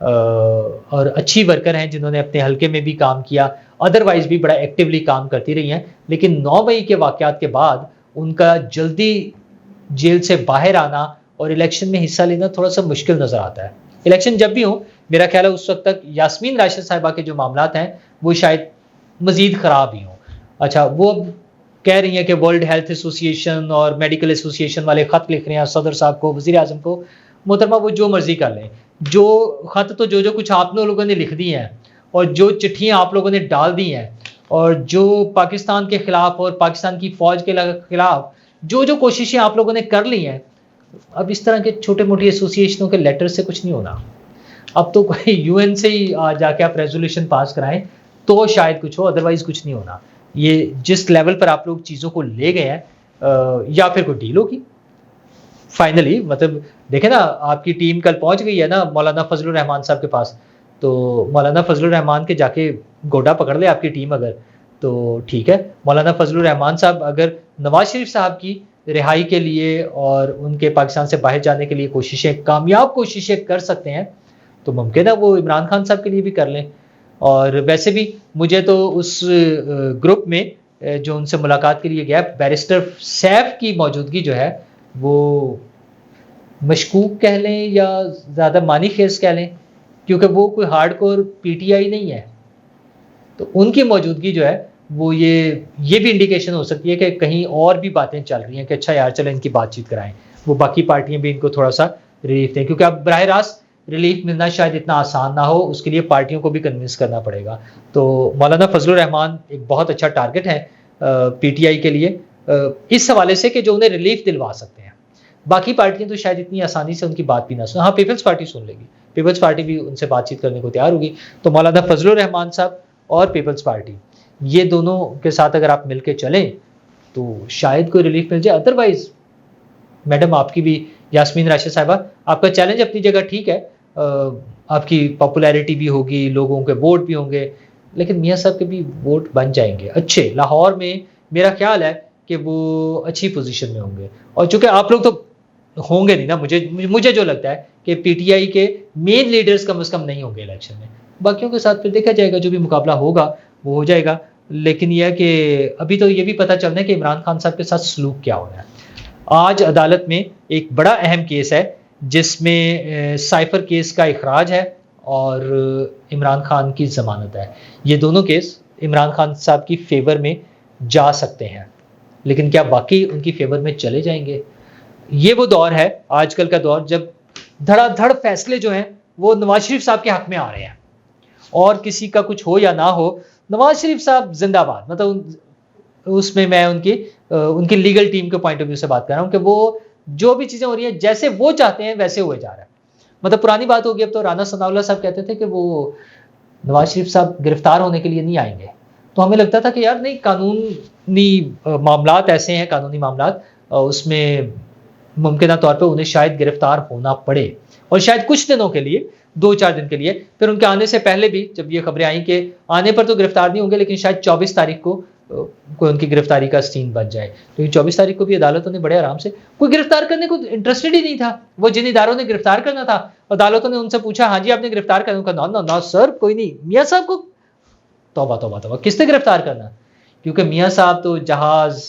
اور اچھی ورکر ہیں جنہوں نے اپنے حلقے میں بھی کام کیا، ادروائز بھی بڑا ایکٹیولی کام کرتی رہی ہیں، لیکن 9 مئی کے واقعات کے بعد ان کا جلدی جیل سے باہر آنا اور الیکشن میں حصہ لینا تھوڑا سا مشکل نظر آتا ہے۔ الیکشن جب بھی ہوں میرا خیال ہے اس وقت تک یاسمین راشد صاحبہ کے جو معاملات ہیں وہ شاید مزید خراب ہی ہوں۔ اچھا، وہ اب کہہ رہی ہیں کہ ورلڈ ہیلتھ ایسوسی ایشن اور میڈیکل ایسوسی ایشن والے خط لکھ رہے ہیں صدر صاحب کو، وزیر اعظم کو۔ محترمہ وہ جو مرضی کر لیں، جو خط تو جو کچھ آپ لوگوں نے لکھ دی ہیں اور جو چٹھیاں آپ لوگوں نے ڈال دی ہیں اور جو پاکستان کے خلاف اور پاکستان کی فوج کے خلاف جو کوششیں آپ لوگوں نے کر لی ہیں، اب اس طرح کے چھوٹے موٹی ایسوسی ایشنوں کے لیٹر سے کچھ نہیں ہونا۔ اب تو کوئی یو این سے ہی جا کے آپ ریزولوشن پاس کرائیں تو شاید کچھ ہو، ادروائز کچھ نہیں ہونا۔ یہ جس لیول پر آپ لوگ چیزوں کو لے گئے ہیں یا پھر کوئی ڈیل ہوگی فائنلی، مطلب دیکھیں نا، آپ کی ٹیم کل پہنچ گئی ہے نا مولانا فضل الرحمان صاحب کے پاس، تو مولانا فضل الرحمان کے جا کے گوڈا پکڑ لے آپ کی ٹیم اگر، تو ٹھیک ہے۔ مولانا فضل الرحمان صاحب اگر نواز شریف صاحب کی رہائی کے لیے اور ان کے پاکستان سے باہر جانے کے لیے کوششیں، کامیاب کوششیں کر سکتے ہیں تو ممکن ہے وہ عمران خان صاحب کے لیے بھی کر لیں۔ اور ویسے بھی مجھے تو اس گروپ میں جو ان سے ملاقات کے لیے گیا، بیرسٹر سیف کی موجودگی جو ہے وہ مشکوک کہہ لیں یا زیادہ معنی خیز کہہ لیں، کیونکہ وہ کوئی hard core P T I نہیں ہے، تو ان کی موجودگی جو ہے وہ یہ بھی انڈیکیشن ہو سکتی ہے کہ کہیں اور بھی باتیں چل رہی ہیں کہ اچھا یار چلیں ان کی بات چیت کرائیں، وہ باقی پارٹیاں بھی ان کو تھوڑا سا ریلیف دیں، کیونکہ اب براہ راست ریلیف ملنا شاید اتنا آسان نہ ہو، اس کے لیے پارٹیوں کو بھی کنونس کرنا پڑے گا۔ تو مولانا فضل الرحمان ایک بہت اچھا ٹارگٹ ہے پی ٹی آئی کے لیے اس حوالے سے کہ جو انہیں ریلیف دلوا سکتے ہیں۔ باقی پارٹیاں تو شاید اتنی آسانی سے ان کی بات بھی نہ سنیں، ہاں پیپلز پارٹی سن لے گی، پیپلز پارٹی بھی ان سے بات چیت کرنے کو تیار ہوگی، تو مولانا فضل الرحمان صاحب اور پیپلز پارٹی یہ دونوں کے ساتھ اگر آپ مل کے چلیں تو شاید کوئی ریلیف مل جائے۔ ادروائز میڈم آپ کی بھی، یاسمین راشد صاحبہ، آپ کا چیلنج اپنی جگہ ٹھیک ہے، آپ کی پاپولیرٹی بھی ہوگی، لوگوں کے ووٹ بھی ہوں گے، لیکن میاں صاحب کے بھی ووٹ بن جائیں گے اچھے۔ لاہور میں میرا خیال ہے کہ وہ اچھی پوزیشن میں ہوں گے، اور چونکہ آپ لوگ تو ہوں گے نہیں نا، مجھے جو لگتا ہے کہ پی ٹی آئی کے مین لیڈرز کم از کم نہیں ہوں گے الیکشن میں، باقیوں کے ساتھ پھر دیکھا جائے گا، جو بھی مقابلہ ہوگا وہ ہو جائے گا۔ لیکن یہ ہے کہ ابھی تو یہ بھی پتہ چلنا ہے کہ عمران خان صاحب کے ساتھ سلوک کیا ہو رہا ہے۔ آج عدالت میں ایک بڑا اہم کیس ہے جس میں سائفر کیس کا اخراج ہے اور عمران خان کی ضمانت ہے۔ یہ دونوں کیس عمران خان صاحب کی فیور میں جا سکتے ہیں، لیکن کیا واقعی ان کی فیور میں چلے جائیں گے؟ یہ وہ دور ہے آج کل کا دور جب دھڑا دھڑ فیصلے جو ہیں وہ نواز شریف صاحب کے حق میں آ رہے ہیں، اور کسی کا کچھ ہو یا نہ ہو، نواز شریف صاحب زندہ باد۔ مطلب اس میں ان کی لیگل ٹیم کے پوائنٹ آف ویو سے بات کر رہا ہوں کہ وہ جو بھی چیزیں ہو رہی ہیں جیسے وہ چاہتے ہیں ویسے ہوئے جا رہا ہے۔ مطلب پرانی بات ہوگی، اب تو رانا ثناء اللہ صاحب کہتے تھے کہ وہ نواز شریف صاحب گرفتار ہونے کے لیے نہیں آئیں گے، تو ہمیں لگتا تھا کہ یار نہیں، قانونی معاملات ایسے ہیں، قانونی معاملات اس میں ممکنہ طور پہ انہیں شاید گرفتار ہونا پڑے، اور شاید کچھ دنوں کے لیے، 2-4 دن کے لیے، پھر ان کے آنے سے پہلے بھی جب یہ خبریں آئیں کہ آنے پر تو گرفتار نہیں ہوں گے، لیکن شاید 24 تاریخ کو کوئی ان کی گرفتاری کا سین بن جائے، لیکن 24 تاریخ کو بھی عدالتوں نے بڑے آرام سے، کوئی گرفتار کرنے کو انٹرسٹڈ ہی نہیں تھا۔ وہ جن اداروں نے گرفتار کرنا تھا، عدالتوں نے ان سے پوچھا ہاں جی آپ نے گرفتار کرنے کا، نہ سر کوئی نہیں، میاں صاحب کو توبہ توبہ توبہ، کس نے گرفتار کرنا؟ کیونکہ میاں صاحب تو جہاز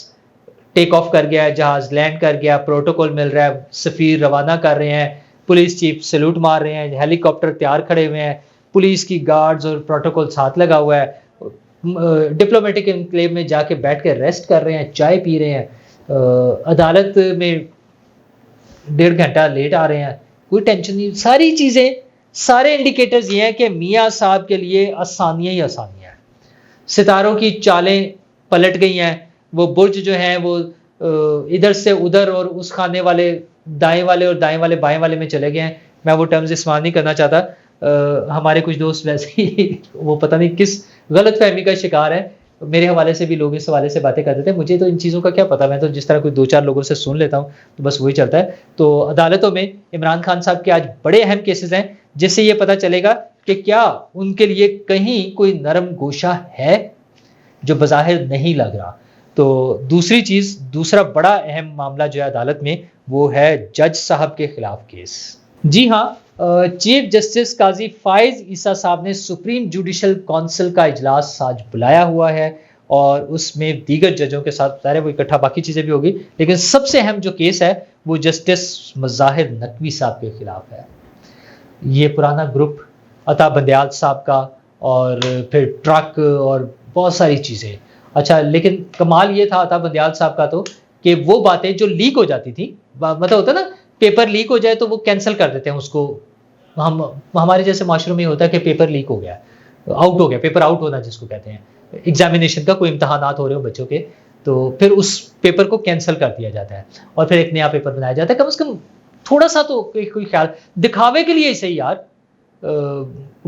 ٹیک آف کر گیا ہے، جہاز لینڈ کر گیا، پروٹوکول مل رہا ہے، سفیر روانہ کر رہے ہیں، پولیس چیف سیلوٹ مار رہے ہیں، ہیلی کاپٹر تیار کھڑے ہوئے ہیں، پولیس کی گارڈز اور پروٹوکول ساتھ لگا ہوا ہے، ڈپلومیٹک انکلیو میں جا کے بیٹھ کے ریسٹ کر رہے ہیں، چائے پی رہے ہیں، عدالت میں 1.5 گھنٹہ لیٹ آ رہے ہیں، کوئی ٹینشن نہیں۔ ساری چیزیں، سارے انڈیکیٹرز یہ ہیں کہ میاں صاحب کے لیے آسانیاں ہی آسانیاں ہیں۔ ستاروں کی چالیں پلٹ گئی ہیں، وہ برج جو ہیں وہ ادھر سے ادھر اور اس خانے والے دائیں والے اور دائیں والے بائیں والے میں چلے گئے ہیں۔ میں وہ ٹرمز استعمال نہیں کرنا چاہتا، ہمارے کچھ دوست ویسے ہی وہ پتہ نہیں کس غلط فہمی کا شکار ہے، میرے حوالے سے بھی لوگ اس حوالے سے باتیں کرتے تھے، مجھے تو ان چیزوں کا کیا پتہ، میں تو جس طرح کوئی 2-4 لوگوں سے سن لیتا ہوں تو بس وہی چلتا ہے۔ تو عدالتوں میں عمران خان صاحب کے آج بڑے اہم کیسز ہیں، جس سے یہ پتہ چلے گا کہ کیا ان کے لیے کہیں کوئی نرم گوشہ ہے جو بظاہر نہیں لگ رہا۔ تو دوسری چیز، دوسرا بڑا اہم معاملہ جو ہے عدالت میں، وہ ہے جج صاحب کے خلاف کیس۔ جی ہاں، چیف جسٹس قاضی فائز عیسیٰ صاحب نے سپریم جوڈیشل کونسل کا اجلاس آج بلایا ہوا ہے، اور اس میں دیگر ججوں کے ساتھ ظاہر ہے وہ اکٹھا باقی چیزیں بھی ہوگی، لیکن سب سے اہم جو کیس ہے وہ جسٹس مظاہر نقوی صاحب کے خلاف ہے۔ یہ پرانا گروپ عطا بندیال صاحب کا، اور پھر ٹرک اور بہت ساری چیزیں۔ اچھا، لیکن کمال یہ تھا عطا بندیال صاحب کا تو کہ وہ باتیں جو لیک ہو جاتی تھی، مطلب ہوتا نا پیپر لیک ہو جائے تو وہ کینسل کر دیتے ہیں اس کو، ہمارے جیسے معاشروں میں ہوتا ہے کہ پیپر لیک ہو گیا، آؤٹ ہو گیا، پیپر آؤٹ ہونا جس کو کہتے ہیں، ایگزامینیشن کا کوئی امتحانات ہو رہے ہو بچوں کے، تو پھر اس پیپر کو کینسل کر دیا جاتا ہے اور پھر ایک نیا پیپر بنایا جاتا ہے۔ کم از کم تھوڑا سا تو کوئی خیال، دکھاوے کے لیے ہی صحیح یار،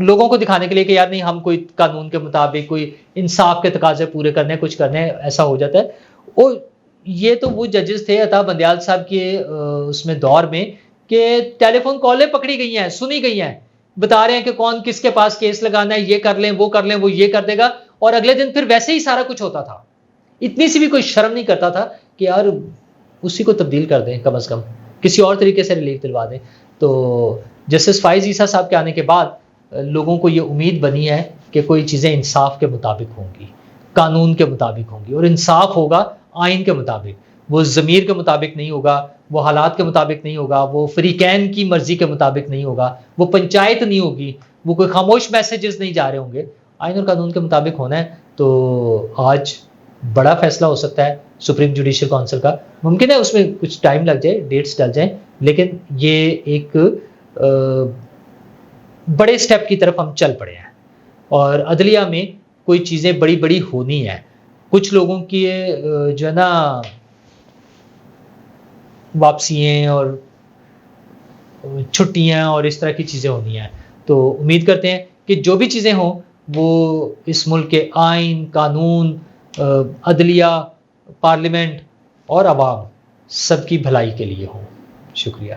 لوگوں کو دکھانے کے لیے کہ یار نہیں ہم کوئی قانون کے مطابق کوئی انصاف کے تقاضے پورے کرنے کچھ کرنے، ایسا ہو جاتا ہے۔ اور یہ تو وہ ججز تھے عطا بندیال صاحب کے اس میں دور میں کہ ٹیلی فون کالیں پکڑی گئی ہیں، سنی گئی ہیں، بتا رہے ہیں کہ کون کس کے پاس کیس لگانا ہے، یہ کر لیں وہ کر لیں، وہ یہ کر دے گا، اور اگلے دن پھر ویسے ہی سارا کچھ ہوتا تھا۔ اتنی سی بھی کوئی شرم نہیں کرتا تھا کہ یار اسی کو تبدیل کر دیں، کم از کم کسی اور طریقے سے ریلیف دلوا دیں۔ تو جسٹس فائز عیسیٰ صاحب کے آنے کے بعد لوگوں کو یہ امید بنی ہے کہ کوئی چیزیں انصاف کے مطابق ہوں گی، قانون کے مطابق ہوں گی، اور انصاف ہوگا آئین کے مطابق، وہ ضمیر کے مطابق نہیں ہوگا، وہ حالات کے مطابق نہیں ہوگا، وہ فریقین کی مرضی کے مطابق نہیں ہوگا، وہ پنچایت نہیں ہوگی، وہ کوئی خاموش میسیجز نہیں جا رہے ہوں گے، آئین اور قانون کے مطابق ہونا ہے۔ تو آج بڑا فیصلہ ہو سکتا ہے سپریم جوڈیشل کونسل کا، ممکن ہے اس میں کچھ ٹائم لگ جائے، ڈیٹس ڈل جائیں، لیکن یہ ایک بڑے سٹیپ کی طرف ہم چل پڑے ہیں، اور عدلیہ میں کوئی چیزیں بڑی بڑی ہونی ہیں۔ کچھ لوگوں کی جو ہے نا واپسیاں اور چھٹیاں اور اس طرح کی چیزیں ہونی ہیں، تو امید کرتے ہیں کہ جو بھی چیزیں ہوں وہ اس ملک کے آئین، قانون، عدلیہ، پارلیمنٹ اور عوام سب کی بھلائی کے لیے ہوں۔ شکریہ۔